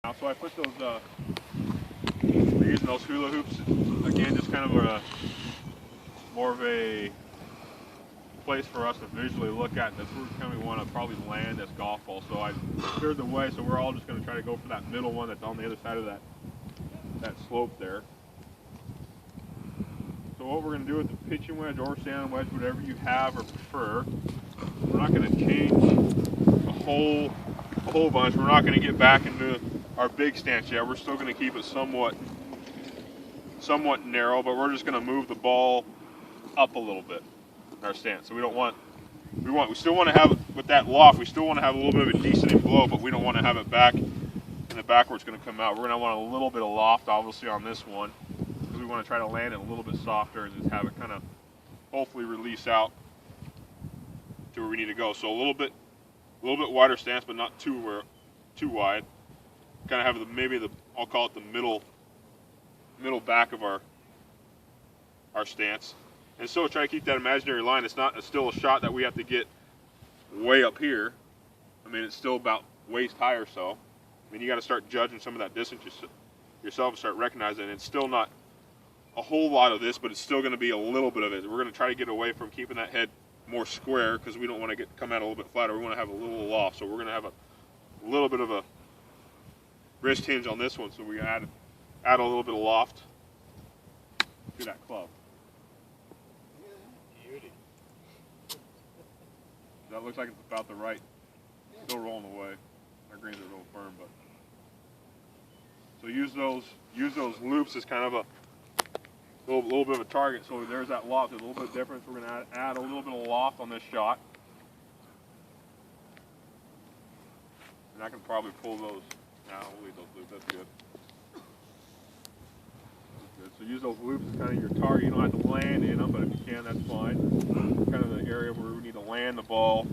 So I put those, we're using those hula hoops, again, just kind of more of a place for us to visually look at. That's where kind of we want to probably land this golf ball. So I cleared the way, so we're all just going to try to go for that middle one that's on the other side of that slope there. So what we're going to do with the pitching wedge or sand wedge, whatever you have or prefer, we're not going to change a whole bunch. We're not going to get back into our big stance yet. We're still going to keep it somewhat narrow, but we're just going to move the ball up a little bit in our stance. So we still want to have, with that loft, we still want to have a little bit of a decent blow, but we don't want to have it back in the back where it's going to come out. We're going to want a little bit of loft, obviously, on this one, because we want to try to land it a little bit softer and just have it kind of hopefully release out to where we need to go. So a little bit wider stance, but not too wide. Kind of have I'll call it the middle back of our stance. And so try to keep that imaginary line. It's still a shot that we have to get way up here. I mean, it's still about waist high or so. I mean, you got to start judging some of that distance yourself and start recognizing it's still not a whole lot of this, but it's still going to be a little bit of it. We're going to try to get away from keeping that head more square because we don't want to come out a little bit flatter. We want to have a little loft. So we're going to have a little bit of a wrist hinge on this one, so we add a little bit of loft to that club. Beauty. That looks like it's about the right. Still rolling away. Our greens are a little firm, but so use those loops as kind of a little bit of a target. So there's that loft. There's a little bit of difference. We're going to add a little bit of loft on this shot, and I can probably pull those. Now we'll leave those loops. That's good. So use those loops as kind of your target. You don't have to land in them, but if you can, that's fine. Kind of the area where we need to land the ball